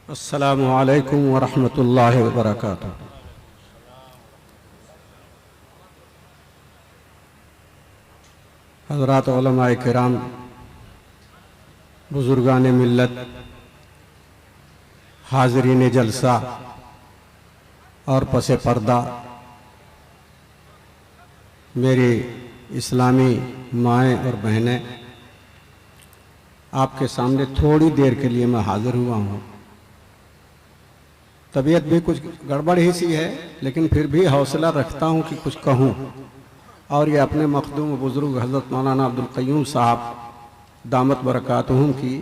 السلام علیکم ورحمۃ اللہ وبرکاتہ۔ حضرات علماء کرام، بزرگان ملت، حاضرین جلسہ اور پس پردہ، میری اسلامی مائیں اور بہنیں، آپ کے سامنے تھوڑی دیر کے لیے میں حاضر ہوا ہوں۔ طبیعت بھی کچھ گڑبڑ ہی سی ہے، لیکن پھر بھی حوصلہ رکھتا ہوں کہ کچھ کہوں، اور یہ اپنے مخدوم بزرگ حضرت مولانا عبدالقیوم صاحب دامت برکاتہم کی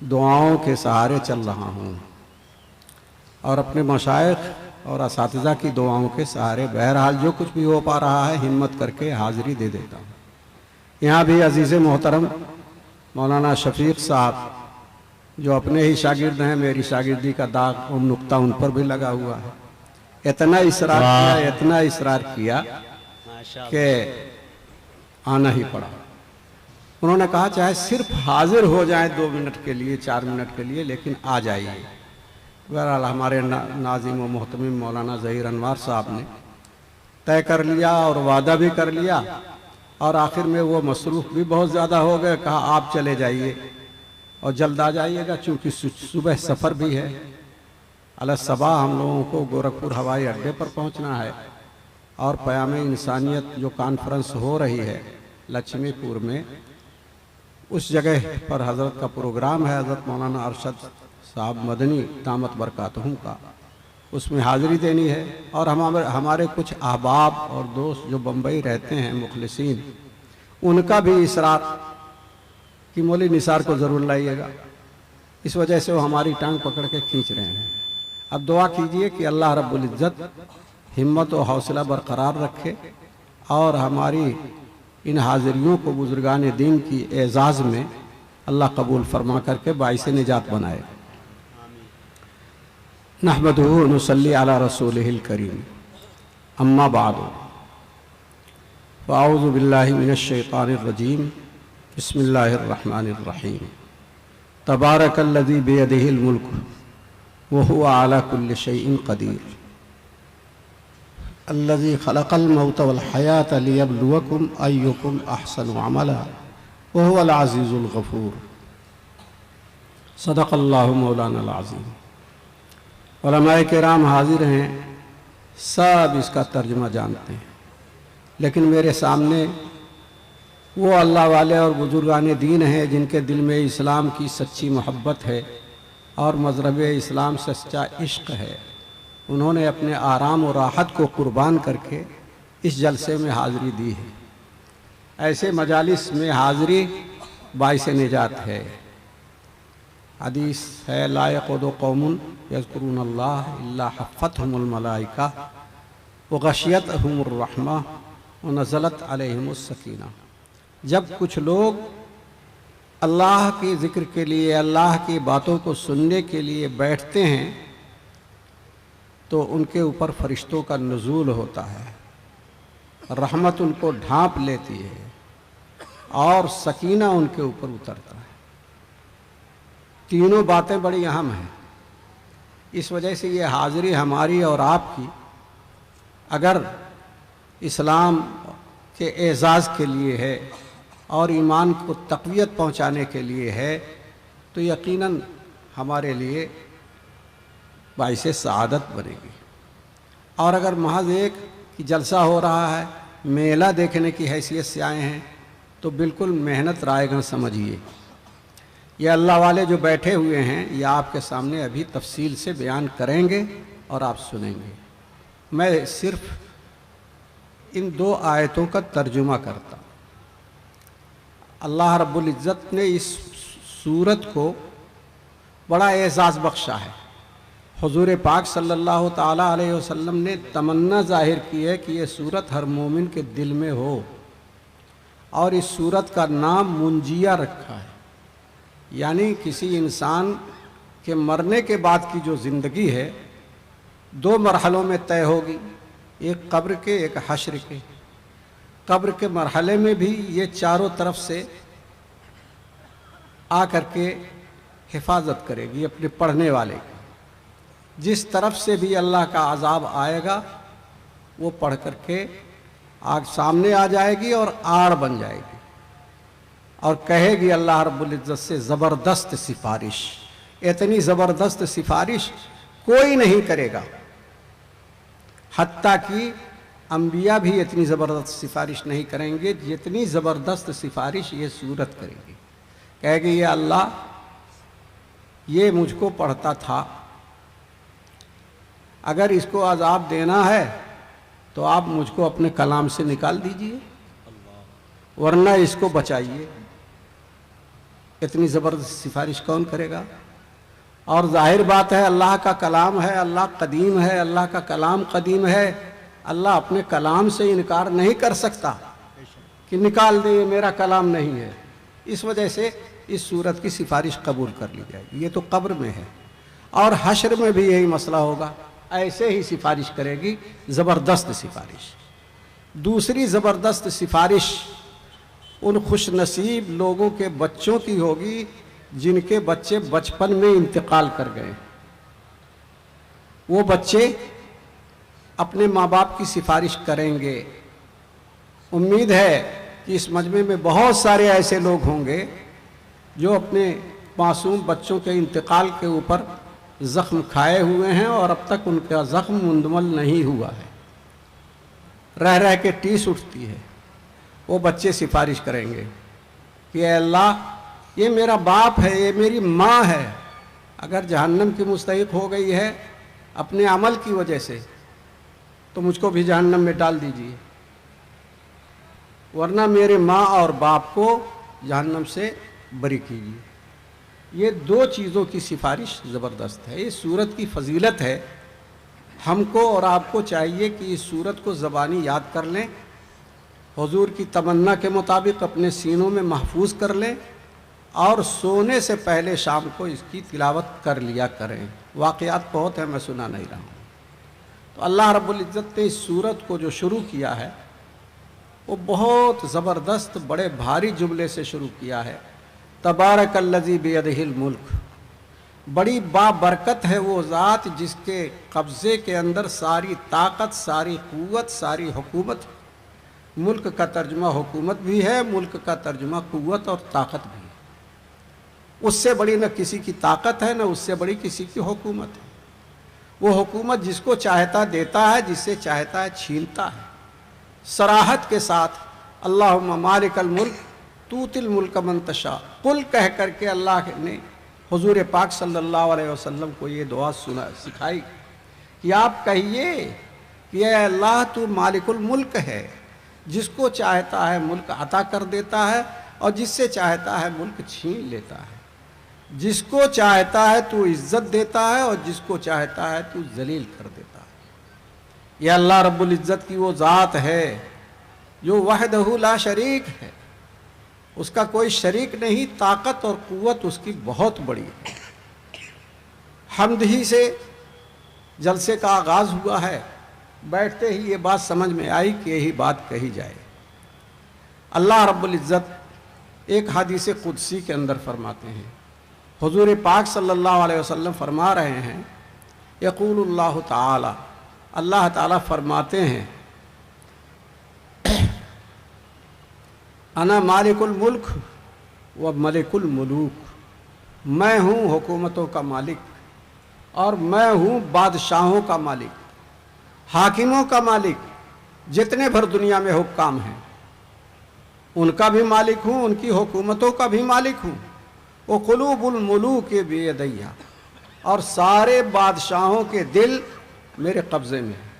دعاؤں کے سہارے چل رہا ہوں، اور اپنے مشائخ اور اساتذہ کی دعاؤں کے سہارے بہرحال جو کچھ بھی ہو پا رہا ہے ہمت کر کے حاضری دے دیتا ہوں۔ یہاں بھی عزیز محترم مولانا شفیق صاحب جو اپنے ہی شاگرد ہیں، میری شاگردی کا داغ اور نقطہ ان پر بھی لگا ہوا ہے۔ اتنا اصرار کیا کہ آنا ہی پڑا۔ انہوں نے کہا چاہے صرف حاضر ہو جائیں 2 منٹ کے لیے، 4 منٹ کے لیے، لیکن آ جائیے۔ بہرحال ہمارے ناظم و محتمم مولانا ظہیر انوار صاحب نے طے کر لیا اور وعدہ بھی کر لیا، اور آخر میں وہ مصروف بھی بہت زیادہ ہو گئے، کہا آپ چلے جائیے اور جلد آ جائیے گا، چونکہ صبح سفر بھی ہے۔ علی صبح ہم لوگوں کو گورکھپور ہوائی اڈے پر پہنچنا ہے، اور پیام انسانیت جو کانفرنس ہو رہی ہے لچھمی پور میں، اس جگہ پر حضرت کا پروگرام ہے، حضرت مولانا ارشد صاحب مدنی دامت برکاتہم کا، اس میں حاضری دینی ہے۔ اور ہمارے کچھ احباب اور دوست جو بمبئی رہتے ہیں مخلصین، ان کا بھی اصرار کہ مولوی نثار کو ضرور لائیے گا، اس وجہ سے وہ ہماری ٹانگ پکڑ کے کھینچ رہے ہیں۔ اب دعا کیجئے کہ اللہ رب العزت ہمت و حوصلہ برقرار رکھے، اور ہماری ان حاضریوں کو بزرگان دین کی اعزاز میں اللہ قبول فرما کر کے باعث نجات بنائے۔ نحمدہ و نصلی علی رسولہ الکریم، اما بعد، فاعوذ باللہ من الشیطان الرجیم، بسم اللہ الرحمن الرحیم۔ تبارک الذی بیدہ الملک وہو علی کل شیء قدیر، الذی خلق الموت والحیاۃ لیبلوکم ایکم احسن عملا وہو العزیز الغفور۔ صدق اللہ مولانا العظیم۔ علماء کرام حاضر ہیں، سب اس کا ترجمہ جانتے ہیں، لیکن میرے سامنے وہ اللہ والے اور بزرگان دین ہیں جن کے دل میں اسلام کی سچی محبت ہے اور مذہب اسلام سچا عشق ہے۔ انہوں نے اپنے آرام و راحت کو قربان کر کے اس جلسے میں حاضری دی ہے۔ ایسے مجالس میں حاضری باعث نجات ہے۔ حدیث ہے، لا یقعد قوم یذکرون اللہ الا حفتہم الملائکہ وغشیتہم الرحمہ ونزلت علیہم السکینہ۔ جب کچھ لوگ اللہ کے ذکر کے لیے، اللہ کی باتوں کو سننے کے لیے بیٹھتے ہیں تو ان کے اوپر فرشتوں کا نزول ہوتا ہے، رحمت ان کو ڈھانپ لیتی ہے، اور سکینہ ان کے اوپر اترتا ہے۔ تینوں باتیں بڑی اہم ہیں، اس وجہ سے یہ حاضری ہماری اور آپ کی اگر اسلام کے اعزاز کے لیے ہے اور ایمان کو تقویت پہنچانے کے لیے ہے، تو یقیناً ہمارے لیے باعث سعادت بنے گی۔ اور اگر محض ایک کہ جلسہ ہو رہا ہے، میلہ دیکھنے کی حیثیت سے آئے ہیں، تو بالکل محنت رائے گاں سمجھیے۔ یہ اللہ والے جو بیٹھے ہوئے ہیں، یہ آپ کے سامنے ابھی تفصیل سے بیان کریں گے اور آپ سنیں گے۔ میں صرف ان 2 آیتوں کا ترجمہ کرتا ہوں۔ اللہ رب العزت نے اس سورت کو بڑا اعزاز بخشا ہے۔ حضور پاک صلی اللہ تعالیٰ علیہ وسلم نے تمنا ظاہر کی ہے کہ یہ سورت ہر مومن کے دل میں ہو، اور اس سورت کا نام منجیہ رکھا ہے، یعنی کسی انسان کے مرنے کے بعد کی جو زندگی ہے 2 مرحلوں میں طے ہوگی، ایک قبر کے، ایک حشر کے۔ قبر کے مرحلے میں بھی یہ چاروں طرف سے آ کر کے حفاظت کرے گی اپنے پڑھنے والے کی، جس طرف سے بھی اللہ کا عذاب آئے گا وہ پڑھ کر کے آگ سامنے آ جائے گی اور آڑ بن جائے گی اور کہے گی اللہ رب العزت سے زبردست سفارش، اتنی زبردست سفارش کوئی نہیں کرے گا، حتیٰ کہ انبیاء بھی اتنی زبردست سفارش نہیں کریں گے جتنی زبردست سفارش یہ سورت کرے گی۔ کہے گی یہ اللہ یہ مجھ کو پڑھتا تھا، اگر اس کو عذاب دینا ہے تو آپ مجھ کو اپنے کلام سے نکال دیجئے ورنہ اس کو بچائیے۔ اتنی زبردست سفارش کون کرے گا؟ اور ظاہر بات ہے اللہ کا کلام ہے، اللہ قدیم ہے، اللہ کا کلام قدیم ہے، اللہ اپنے کلام سے انکار نہیں کر سکتا کہ نکال دے یہ میرا کلام نہیں ہے۔ اس وجہ سے اس صورت کی سفارش قبول کر لی جائے گی۔ یہ تو قبر میں ہے، اور حشر میں بھی یہی مسئلہ ہوگا، ایسے ہی سفارش کرے گی، زبردست سفارش۔ دوسری زبردست سفارش ان خوش نصیب لوگوں کے بچوں کی ہوگی جن کے بچے بچپن میں انتقال کر گئے۔ وہ بچے اپنے ماں باپ کی سفارش کریں گے۔ امید ہے کہ اس مجمع میں بہت سارے ایسے لوگ ہوں گے جو اپنے معصوم بچوں کے انتقال کے اوپر زخم کھائے ہوئے ہیں اور اب تک ان کا زخم مندمل نہیں ہوا ہے، رہ رہ کے ٹیس اٹھتی ہے۔ وہ بچے سفارش کریں گے کہ اے اللہ یہ میرا باپ ہے، یہ میری ماں ہے، اگر جہنم کی مستحق ہو گئی ہے اپنے عمل کی وجہ سے تو مجھ کو بھی جہنم میں ڈال دیجیے، ورنہ میرے ماں اور باپ کو جہنم سے بری کیجیے۔ یہ دو چیزوں کی سفارش زبردست ہے۔ یہ سورت کی فضیلت ہے، ہم کو اور آپ کو چاہیے کہ اس سورت کو زبانی یاد کر لیں، حضور کی تمنا کے مطابق اپنے سینوں میں محفوظ کر لیں اور سونے سے پہلے شام کو اس کی تلاوت کر لیا کریں۔ واقعات بہت ہیں، میں سنا نہیں رہا ہوں۔ تو اللہ رب العزت نے اس سورت کو جو شروع کیا ہے وہ بہت زبردست بڑے بھاری جملے سے شروع کیا ہے۔ تبارک الذی بیدہ الملک، بڑی بابرکت ہے وہ ذات جس کے قبضے کے اندر ساری طاقت، ساری قوت، ساری حکومت۔ ملک کا ترجمہ حکومت بھی ہے، ملک کا ترجمہ قوت اور طاقت بھی ہے۔ اس سے بڑی نہ کسی کی طاقت ہے، نہ اس سے بڑی کسی کی حکومت ہے۔ وہ حکومت جس کو چاہتا دیتا ہے، جس سے چاہتا ہے چھینتا ہے۔ صراحت کے ساتھ اللہم مالک الملک توتی الملک من تشاء، قل کہہ کر کے اللہ نے حضور پاک صلی اللہ علیہ وسلم کو یہ دعا سکھائی کہ آپ کہیے کہ اے اللہ تو مالک الملک ہے، جس کو چاہتا ہے ملک عطا کر دیتا ہے اور جس سے چاہتا ہے ملک چھین لیتا ہے، جس کو چاہتا ہے تو عزت دیتا ہے اور جس کو چاہتا ہے تو ذلیل کر دیتا ہے۔ یہ اللہ رب العزت کی وہ ذات ہے جو وحدہ لا شریک ہے، اس کا کوئی شریک نہیں، طاقت اور قوت اس کی بہت بڑی ہے۔ حمد ہی سے جلسے کا آغاز ہوا ہے، بیٹھتے ہی یہ بات سمجھ میں آئی کہ یہی بات کہی جائے۔ اللہ رب العزت ایک حدیث قدسی کے اندر فرماتے ہیں، حضور پاک صلی اللہ علیہ وسلم فرما رہے ہیں، یقول اللہ تعالی، اللہ تعالیٰ فرماتے ہیں، انا مالک الملک و ملک الملوک، میں ہوں حکومتوں کا مالک اور میں ہوں بادشاہوں کا مالک، حاکموں کا مالک، جتنے بھر دنیا میں حکام ہیں ان کا بھی مالک ہوں، ان کی حکومتوں کا بھی مالک ہوں۔ وقلوب الملوک بیدیہ، اور سارے بادشاہوں کے دل میرے قبضے میں ہیں۔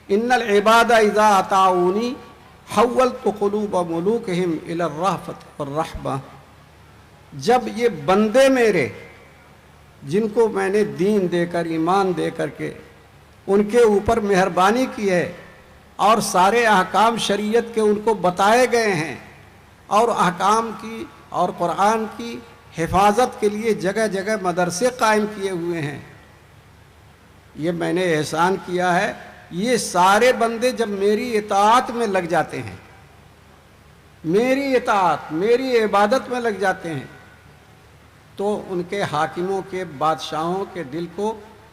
ان العباد اذا اطاعونی حولت قلوب ملوکہم الی الرأفۃ والرحمہ، جب یہ بندے میرے جن کو میں نے دین دے کر، ایمان دے کر کے ان کے اوپر مہربانی کی ہے اور سارے احکام شریعت کے ان کو بتائے گئے ہیں اور احکام کی اور قرآن کی حفاظت کے لیے جگہ جگہ مدرسے قائم کیے ہوئے ہیں، یہ میں نے احسان کیا ہے۔ یہ سارے بندے جب میری اطاعت میں لگ جاتے ہیں، میری اطاعت، میری عبادت میں لگ جاتے ہیں، تو ان کے حاکموں کے، بادشاہوں کے دل کو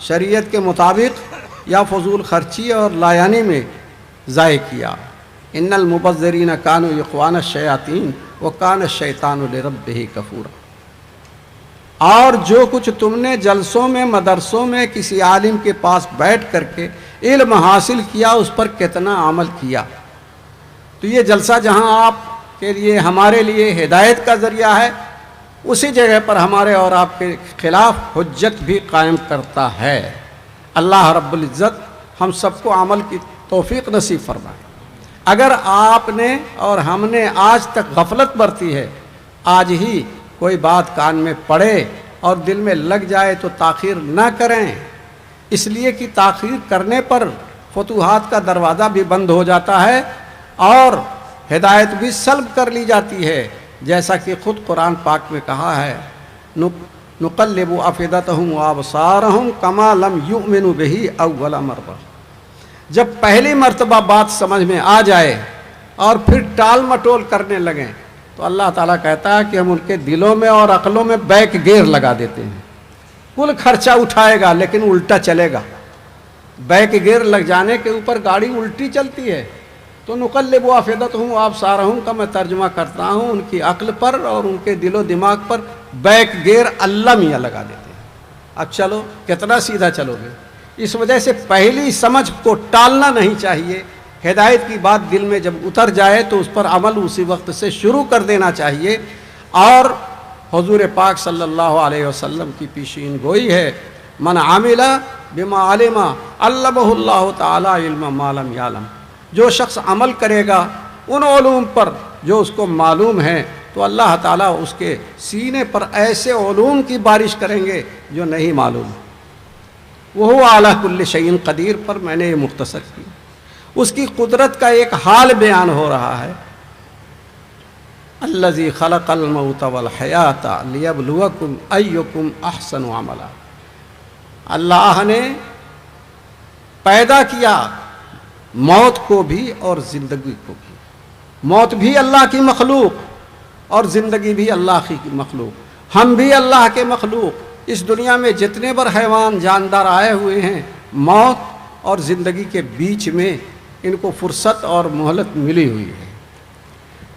شریعت کے مطابق یا فضول خرچی اور لایانی میں ضائع کیا۔ ان المبذرین کانوا اخوان الشیاطین وکان الشیطان لربہ کفورا۔ اور جو کچھ تم نے جلسوں میں مدرسوں میں کسی عالم کے پاس بیٹھ کر کے علم حاصل کیا، اس پر کتنا عمل کیا۔ تو یہ جلسہ جہاں آپ کے لیے ہمارے لیے ہدایت کا ذریعہ ہے، اسی جگہ پر ہمارے اور آپ کے خلاف حجت بھی قائم کرتا ہے۔ اللہ رب العزت ہم سب کو عمل کی توفیق نصیب فرمائے۔ اگر آپ نے اور ہم نے آج تک غفلت برتی ہے، آج ہی کوئی بات کان میں پڑے اور دل میں لگ جائے تو تاخیر نہ کریں، اس لیے کہ تاخیر کرنے پر فتوحات کا دروازہ بھی بند ہو جاتا ہے اور ہدایت بھی سلب کر لی جاتی ہے، جیسا کہ خود قرآن پاک میں کہا ہے، نقلب افئدتہم وابصارہم کما لم یؤمنوا بہ اول مرہ۔ جب پہلی مرتبہ بات سمجھ میں آ جائے اور پھر ٹال مٹول کرنے لگیں تو اللہ تعالیٰ کہتا ہے کہ ہم ان کے دلوں میں اور عقلوں میں بیک گیئر لگا دیتے ہیں۔ کل خرچہ اٹھائے گا لیکن الٹا چلے گا۔ بیک گیئر لگ جانے کے اوپر گاڑی الٹی چلتی ہے۔ تو نقلب افئدتہم وابصارہم کا میں ترجمہ کرتا ہوں، ان کی عقل پر اور ان کے دل و دماغ پر بیک گیئر اللہ میاں لگا دیتے ہیں۔ اب چلو، کتنا سیدھا چلو گے؟ اس وجہ سے پہلی سمجھ کو ٹالنا نہیں چاہیے۔ ہدایت کی بات دل میں جب اتر جائے تو اس پر عمل اسی وقت سے شروع کر دینا چاہیے۔ اور حضور پاک صلی اللہ علیہ وسلم کی پیشین گوئی ہے، من عامل بما علم علمہ اللہ تعالی علم ما لم یعلم۔ جو شخص عمل کرے گا ان علوم پر جو اس کو معلوم ہے تو اللہ تعالیٰ اس کے سینے پر ایسے علوم کی بارش کریں گے جو نہیں معلوم۔ وہ اعلیٰ کل شیء قدیر پر میں نے یہ مختصر کی۔ اس کی قدرت کا ایک حال بیان ہو رہا ہے، الذی خلق الموت والحیات لیبلوکم ایکم احسن عملا۔ اللہ نے پیدا کیا موت کو بھی اور زندگی کو بھی۔ موت بھی اللہ کی مخلوق اور زندگی بھی اللہ کی مخلوق، ہم بھی اللہ کے مخلوق۔ اس دنیا میں جتنے بر حیوان جاندار آئے ہوئے ہیں، موت اور زندگی کے بیچ میں ان کو فرصت اور مہلت ملی ہوئی ہے۔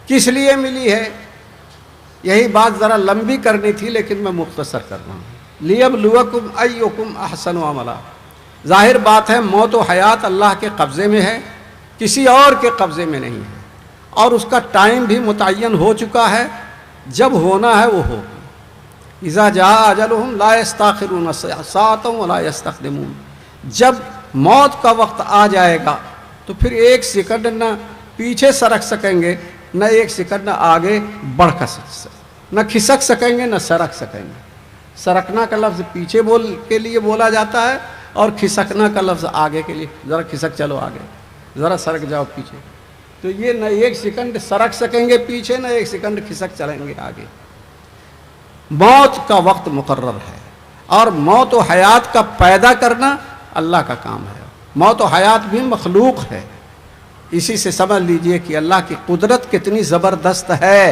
کس لیے ملی ہے؟ یہی بات ذرا لمبی کرنی تھی لیکن میں مختصر کر رہا ہوں۔ لیبلوکم ایکم احسن عملا۔ ظاہر بات ہے موت و حیات اللہ کے قبضے میں ہے، کسی اور کے قبضے میں نہیں ہے، اور اس کا ٹائم بھی متعین ہو چکا ہے۔ جب ہونا ہے وہ ہوگا۔ اذا جاء اجلہم لا یستاخرون ساعۃ ولا یستقدمون۔ جب موت کا وقت آ جائے گا تو پھر ایک سیکنڈ نہ پیچھے سرک سکیں گے، نہ ایک سیکنڈ آگے بڑھ کر نہ کھسک سکیں گے، نہ سرک سکیں گے۔ سرکنا کا لفظ پیچھے کے لیے بولا جاتا ہے اور کھسکنا کا لفظ آگے کے لیے، ذرا کھسک چلو آگے، ذرا سرک جاؤ پیچھے۔ تو یہ نہ ایک سیکنڈ سرک سکیں گے پیچھے، نہ ایک سیکنڈ کھسک چلیں گے آگے۔ موت کا وقت مقرر ہے، اور موت و حیات کا پیدا کرنا اللہ کا کام ہے۔ موت و حیات بھی مخلوق ہے۔ اسی سے سمجھ لیجئے کہ اللہ کی قدرت کتنی زبردست ہے۔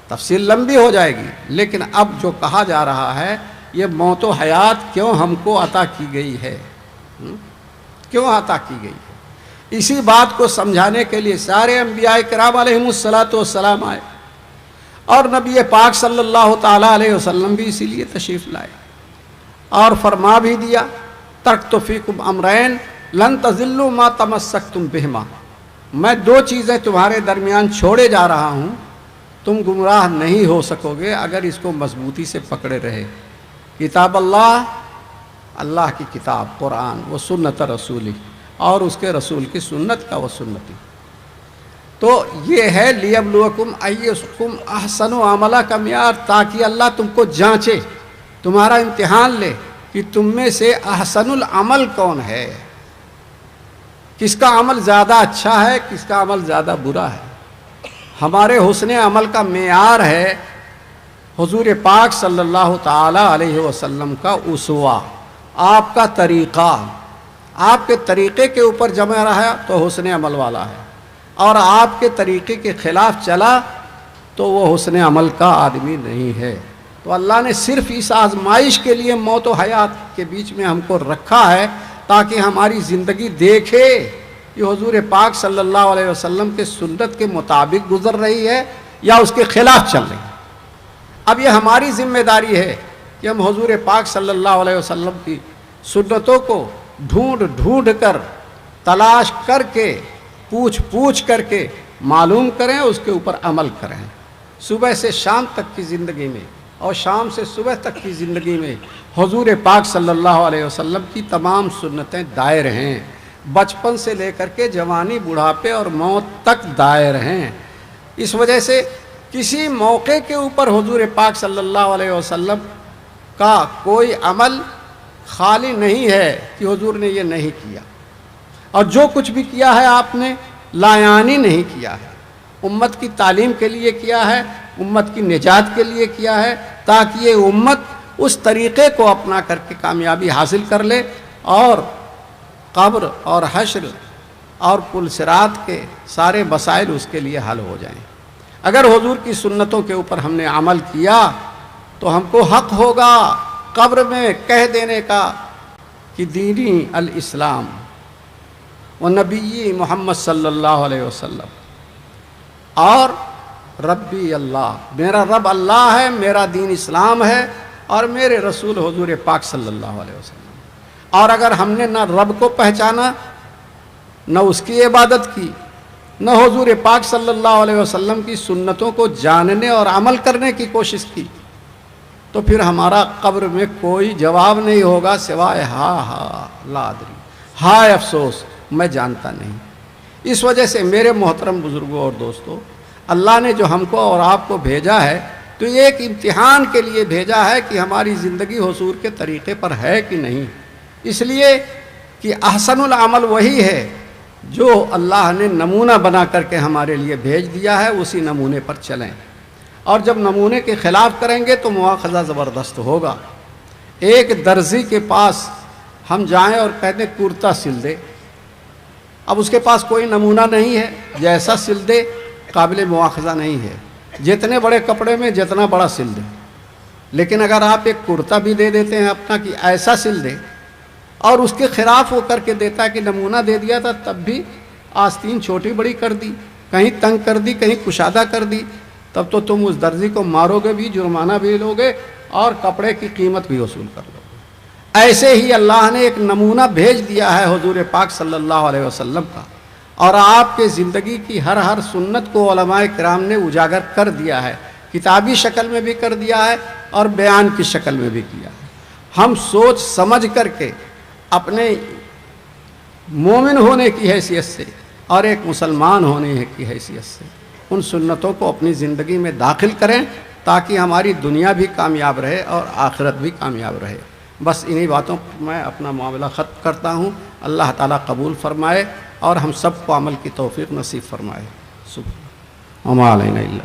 تفصیل لمبی ہو جائے گی، لیکن اب جو کہا جا رہا ہے، یہ موت و حیات کیوں ہم کو عطا کی گئی ہے، کیوں عطا کی گئی ہے، اسی بات کو سمجھانے کے لیے سارے انبیاء کرام علیہم الصلاۃ والسلام آئے، اور نبی پاک صلی اللہ تعالیٰ علیہ وسلم بھی اسی لیے تشریف لائے، اور فرما بھی دیا، ترکت فیکم امرین لن تضلوا ما تمسکتم بہما۔ میں دو چیزیں تمہارے درمیان چھوڑے جا رہا ہوں، تم گمراہ نہیں ہو سکو گے اگر اس کو مضبوطی سے پکڑے رہے۔ کتاب اللہ، اللہ کی کتاب قرآن، وہ سنت رسولی، اور اس کے رسول کی سنت کا وہ سنتی۔ تو یہ ہے لیبلوکم ایکم احسن عملا کا معیار، تاکہ اللہ تم کو جانچے، تمہارا امتحان لے کہ تم میں سے احسن العمل کون ہے، کس کا عمل زیادہ اچھا ہے، کس کا عمل زیادہ برا ہے۔ ہمارے حسن عمل کا معیار ہے حضور پاک صلی اللہ تعالی علیہ وسلم کا اسوہ، آپ کا طریقہ۔ آپ کے طریقے کے اوپر جمع رہا تو حسن عمل والا ہے، اور آپ کے طریقے کے خلاف چلا تو وہ حسن عمل کا آدمی نہیں ہے۔ تو تو اللہ نے صرف اس آزمائش کے لیے موت و حیات کے بیچ میں ہم کو رکھا ہے تاکہ ہماری زندگی دیکھے کہ حضور پاک صلی اللہ علیہ وسلم کے سنت کے مطابق گزر رہی ہے یا اس کے خلاف چل رہی ہے۔ اب یہ ہماری ذمہ داری ہے کہ ہم حضور پاک صلی اللہ علیہ وسلم کی سنتوں کو ڈھونڈ ڈھونڈ کر، تلاش کر کے، پوچھ کر کے معلوم کریں، اس کے اوپر عمل کریں۔ صبح سے شام تک کی زندگی میں اور شام سے صبح تک کی زندگی میں حضور پاک صلی اللہ علیہ وسلم کی تمام سنتیں دائر ہیں، بچپن سے لے کر کے جوانی، بڑھاپے اور موت تک دائر ہیں۔ اس وجہ سے کسی موقع کے اوپر حضور پاک صلی اللہ علیہ وسلم کا کوئی عمل خالی نہیں ہے کہ حضور نے یہ نہیں کیا، اور جو کچھ بھی کیا ہے آپ نے لایانی نہیں کیا ہے، امت کی تعلیم کے لیے کیا ہے، امت کی نجات کے لیے کیا ہے، تاکہ یہ امت اس طریقے کو اپنا کر کے کامیابی حاصل کر لے اور قبر اور حشر اور پل صراط کے سارے مسائل اس کے لیے حل ہو جائیں۔ اگر حضور کی سنتوں کے اوپر ہم نے عمل کیا تو ہم کو حق ہوگا قبر میں کہہ دینے کا کہ دینی الاسلام و نبی محمد صلی اللہ علیہ وسلم، اور ربی اللہ، میرا رب اللہ ہے، میرا دین اسلام ہے، اور میرے رسول حضور پاک صلی اللہ علیہ وسلم۔ اور اگر ہم نے نہ رب کو پہچانا، نہ اس کی عبادت کی، نہ حضور پاک صلی اللہ علیہ وسلم کی سنتوں کو جاننے اور عمل کرنے کی کوشش کی، تو پھر ہمارا قبر میں کوئی جواب نہیں ہوگا سوائے ہاں لا ادری، ہائے افسوس میں جانتا نہیں۔ اس وجہ سے میرے محترم بزرگوں اور دوستوں، اللہ نے جو ہم کو اور آپ کو بھیجا ہے تو یہ ایک امتحان کے لیے بھیجا ہے کہ ہماری زندگی حضور کے طریقے پر ہے کہ نہیں، اس لیے کہ احسن العمل وہی ہے جو اللہ نے نمونہ بنا کر کے ہمارے لیے بھیج دیا ہے، اسی نمونے پر چلیں، اور جب نمونے کے خلاف کریں گے تو مواخذہ زبردست ہوگا۔ ایک درزی کے پاس ہم جائیں اور کہہ دیں کرتا سل دے، اب اس کے پاس کوئی نمونہ نہیں ہے، جیسا سل دے قابل مواخذہ نہیں ہے، جتنے بڑے کپڑے میں جتنا بڑا سل دے۔ لیکن اگر آپ ایک کرتا بھی دے دیتے ہیں اپنا کہ ایسا سل دے، اور اس کے خلاف وہ کر کے دیتا ہے کہ نمونہ دے دیا تھا تب بھی آستین چھوٹی بڑی کر دی، کہیں تنگ کر دی، کہیں کشادہ کر دی، تب تو تم اس درزی کو مارو گے بھی، جرمانہ بھی لوگے اور کپڑے کی قیمت بھی وصول کر لو گے۔ ایسے ہی اللہ نے ایک نمونہ بھیج دیا ہے حضور پاک صلی اللہ علیہ وسلم کا، اور آپ کے زندگی کی ہر سنت کو علماء کرام نے اجاگر کر دیا ہے، کتابی شکل میں بھی کر دیا ہے اور بیان کی شکل میں بھی کیا ہے۔ ہم سوچ سمجھ کر کے اپنے مومن ہونے کی حیثیت سے اور ایک مسلمان ہونے کی حیثیت سے ان سنتوں کو اپنی زندگی میں داخل کریں تاکہ ہماری دنیا بھی کامیاب رہے اور آخرت بھی کامیاب رہے۔ بس انہی باتوں پر میں اپنا معاملہ ختم کرتا ہوں۔ اللہ تعالیٰ قبول فرمائے اور ہم سب کو عمل کی توفیق نصیب فرمائے۔ وما علینا الا